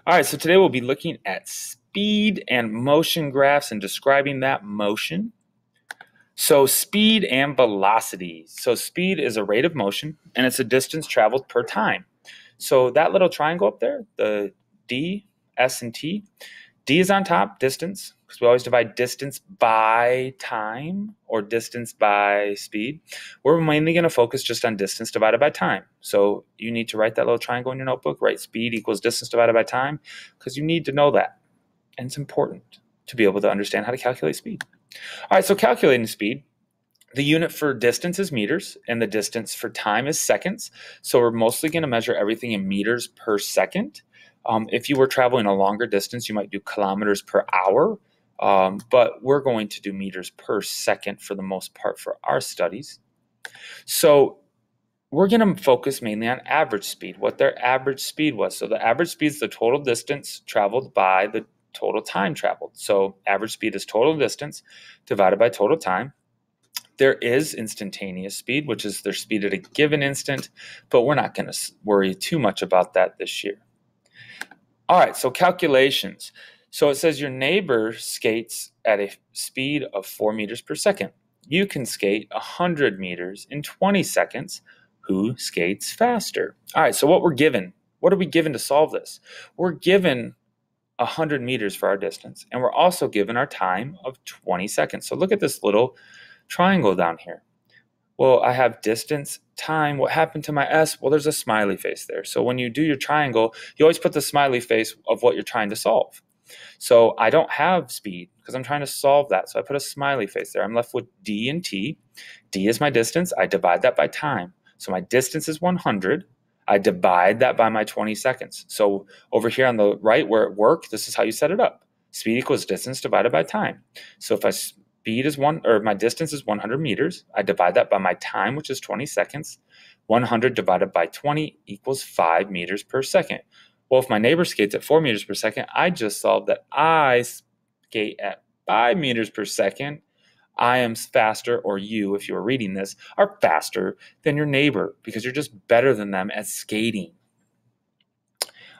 All right, so today we'll be looking at speed and motion graphs and describing that motion. So speed and velocity. So speed is a rate of motion and it's a distance traveled per time. So that little triangle up there, the D, S, and T, D is on top, distance, because we always divide distance by time or distance by speed. We're mainly going to focus just on distance divided by time. So you need to write that little triangle in your notebook, write speed equals distance divided by time, because you need to know that. And it's important to be able to understand how to calculate speed. All right, so calculating speed, the unit for distance is meters, and the distance for time is seconds. So we're mostly going to measure everything in meters per second. If you were traveling a longer distance, you might do kilometers per hour, but we're going to do meters per second for the most part for our studies. So we're going to focus mainly on average speed, what their average speed was. So the average speed is the total distance traveled by the total time traveled. So average speed is total distance divided by total time. There is instantaneous speed, which is their speed at a given instant, but we're not going to worry too much about that this year. All right, so calculations. So it says your neighbor skates at a speed of 4 meters per second. You can skate 100 meters in 20 seconds. Who skates faster? All right, so what are we given to solve this? We're given 100 meters for our distance, and we're also given our time of 20 seconds. So look at this little triangle down here. Well, I have distance, time. What happened to my S? Well, there's a smiley face there. So when you do your triangle, you always put the smiley face of what you're trying to solve. So I don't have speed because I'm trying to solve that. So I put a smiley face there. I'm left with D and T. D is my distance. I divide that by time. So my distance is 100. I divide that by my 20 seconds. So over here on the right where it worked, this is how you set it up. Speed equals distance divided by time. So if my distance is 100 meters. I divide that by my time, which is 20 seconds. 100 divided by 20 equals 5 meters per second. Well, if my neighbor skates at 4 meters per second, I just solved that I skate at 5 meters per second. I am faster, or you, if you are reading this, are faster than your neighbor because you're just better than them at skating.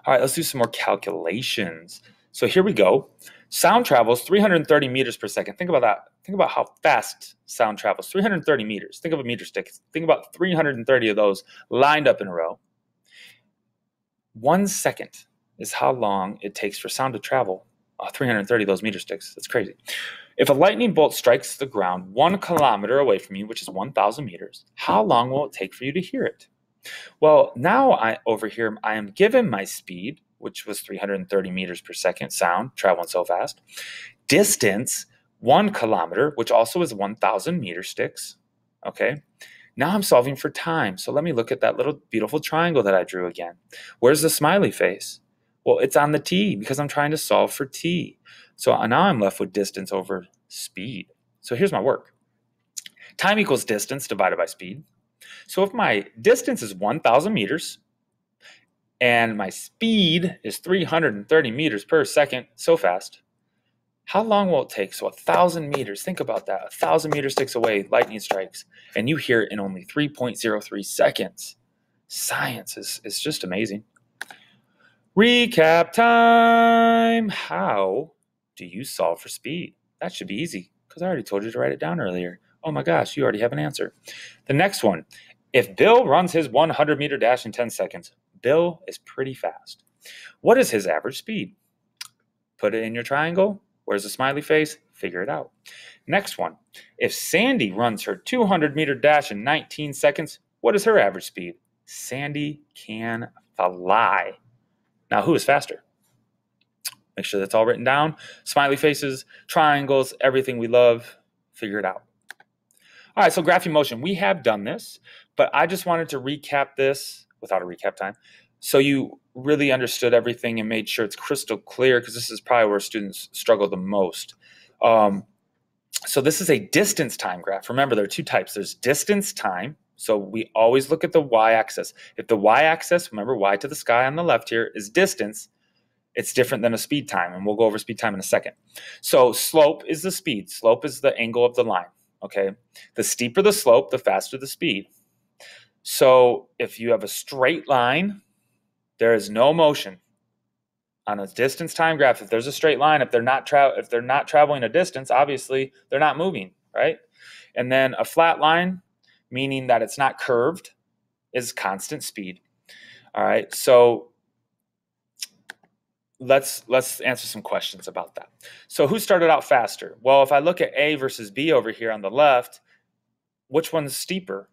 All right, let's do some more calculations. So here we go. Sound travels 330 meters per second. Think about that. Think about how fast sound travels. 330 meters. Think of a meter stick. Think about 330 of those lined up in a row. 1 second is how long it takes for sound to travel 330 of those meter sticks. That's crazy. If a lightning bolt strikes the ground 1 kilometer away from you, which is 1,000 meters, how long will it take for you to hear it? Well, now over here, I am given my speed, which was 330 meters per second, sound, traveling so fast. Distance, 1 kilometer, which also is 1,000 meter sticks. Okay. Now I'm solving for time. So let me look at that little beautiful triangle that I drew again. Where's the smiley face? Well, it's on the T because I'm trying to solve for T. So now I'm left with distance over speed. So here's my work. Time equals distance divided by speed. So if my distance is 1,000 meters and my speed is 330 meters per second, so fast, how long will it take? So 1,000 meters, think about that. 1,000 meter sticks away, lightning strikes, and you hear it in only 3.03 seconds. Science is just amazing. Recap time. How do you solve for speed? That should be easy because I already told you to write it down earlier. Oh my gosh, you already have an answer. The next one. If Bill runs his 100-meter dash in 10 seconds, Bill is pretty fast. What is his average speed? Put it in your triangle. Where's the smiley face? Figure it out. Next one. If Sandy runs her 200-meter dash in 19 seconds, what is her average speed? Sandy can fly. Now, who is faster? Make sure that's all written down. Smiley faces, triangles, everything we love. Figure it out. All right, so graphing motion. We have done this, but I just wanted to recap this without a recap time so you really understood everything and made sure it's crystal clear because this is probably where students struggle the most. So this is a distance time graph. Remember, there are 2 types. There's distance time. So we always look at the y-axis. If the y-axis, remember y to the sky on the left here, is distance, it's different than a speed time, and we'll go over speed time in a second. So slope is the speed. Slope is the angle of the line. Okay, the steeper the slope, the faster the speed. So if you have a straight line, there is no motion. On a distance time graph, if there's a straight line, if they're not traveling a distance, obviously they're not moving, right? And then a flat line, meaning that it's not curved, is constant speed. All right, so let's answer some questions about that. So who started out faster? Well, if I look at A versus B over here on the left, which one's steeper?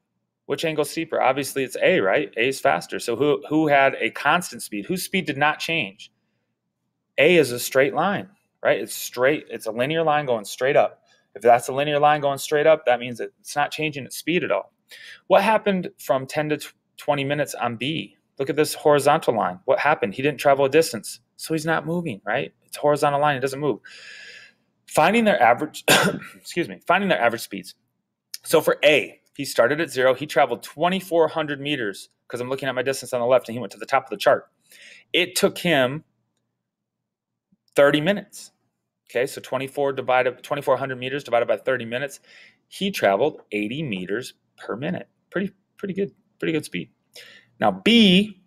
Which angle's steeper? Obviously it's A, right? A is faster. So who had a constant speed? Whose speed did not change? A is a straight line, right? It's straight. It's a linear line going straight up. If that's a linear line going straight up, that means that it's not changing its speed at all. What happened from 10 to 20 minutes on B? Look at this horizontal line. What happened? He didn't travel a distance, so he's not moving, right? It's a horizontal line. It doesn't move. Finding their average, finding their average speeds. So for A, he started at 0. He traveled 2,400 meters because I'm looking at my distance on the left, and he went to the top of the chart. It took him 30 minutes. Okay, so 2,400 meters divided by 30 minutes. He traveled 80 meters per minute. Pretty good speed. Now B,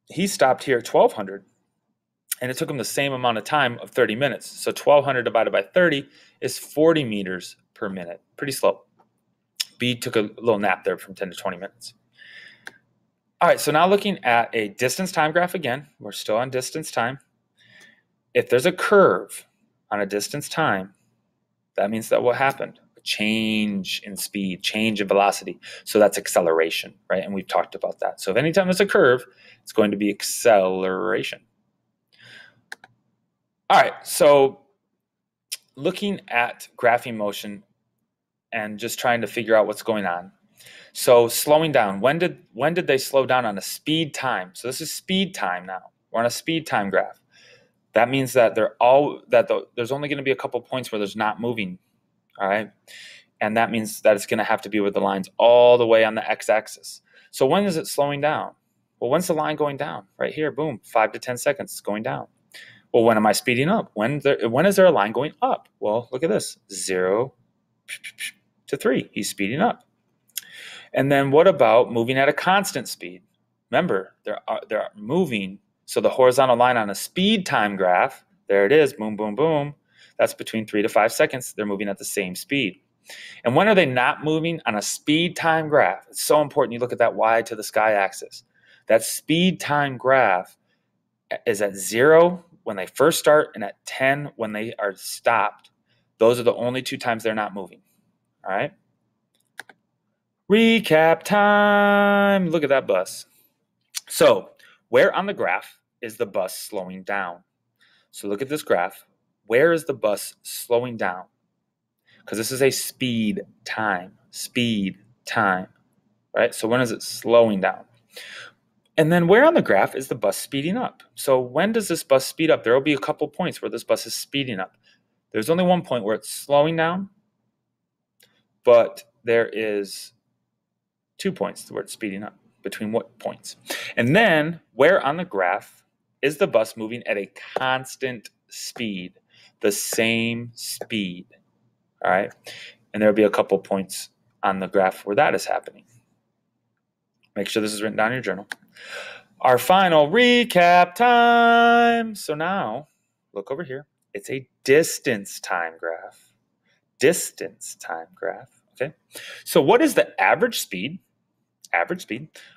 he stopped here at 1,200, and it took him the same amount of time of 30 minutes. So 1,200 divided by 30 is 40 meters per minute. Pretty slow. B took a little nap there from 10 to 20 minutes. All right, so now looking at a distance time graph again. We're still on distance time. If there's a curve on a distance time, that means that what happened? A change in speed, change in velocity. So that's acceleration, right? And we've talked about that. So if anytime there's a curve, it's going to be acceleration. All right, so looking at graphing motion and just trying to figure out what's going on. So slowing down, when did they slow down on a speed time? So this is speed time now. We're on a speed time graph. That means that there's only going to be a couple points where there's not moving, all right? And that means that it's going to have to be with the lines all the way on the x-axis. So when is it slowing down? Well, when's the line going down? Right here, boom, 5 to 10 seconds, it's going down. Well, when am I speeding up? When is there a line going up? Well, look at this, 0 to 3, he's speeding up. And then what about moving at a constant speed? Remember, they're moving. So the horizontal line on a speed time graph, there it is, boom, boom, boom. That's between 3 to 5 seconds. They're moving at the same speed. And when are they not moving on a speed time graph? It's so important you look at that y to the sky axis. That speed time graph is at 0 when they first start and at 10 when they are stopped. Those are the only two times they're not moving. All right? Recap time. Look at that bus. So where on the graph is the bus slowing down? So look at this graph. Where is the bus slowing down? Because this is a speed time, right? So when is it slowing down? And then where on the graph is the bus speeding up? So when does this bus speed up? There will be a couple points where this bus is speeding up. There's only one point where it's slowing down, but there is 2 points where it's speeding up. Between what points? And then where on the graph is the bus moving at a constant speed, the same speed, all right? And there'll be a couple points on the graph where that is happening. Make sure this is written down in your journal. Our final recap time. So now, look over here. It's a distance time graph. Distance time graph, okay? So what is the average speed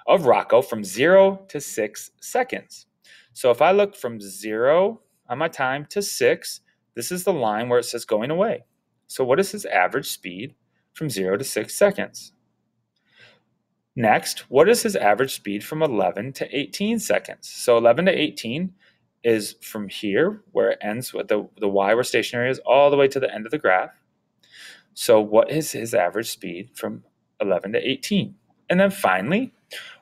of Rocco from 0 to 6 seconds? So if I look from 0 on my time to 6, this is the line where it says going away. So what is his average speed from 0 to 6 seconds? Next, what is his average speed from 11 to 18 seconds? So 11 to 18 is from here, where it ends with the y where stationary is, all the way to the end of the graph. So what is his average speed from 11 to 18? And then finally,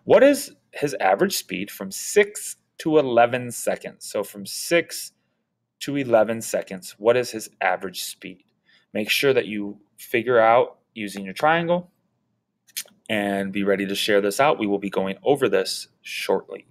what is his average speed from 6 to 11 seconds? So from 6 to 11 seconds, what is his average speed? Make sure that you figure out using your triangle and be ready to share this out. We will be going over this shortly.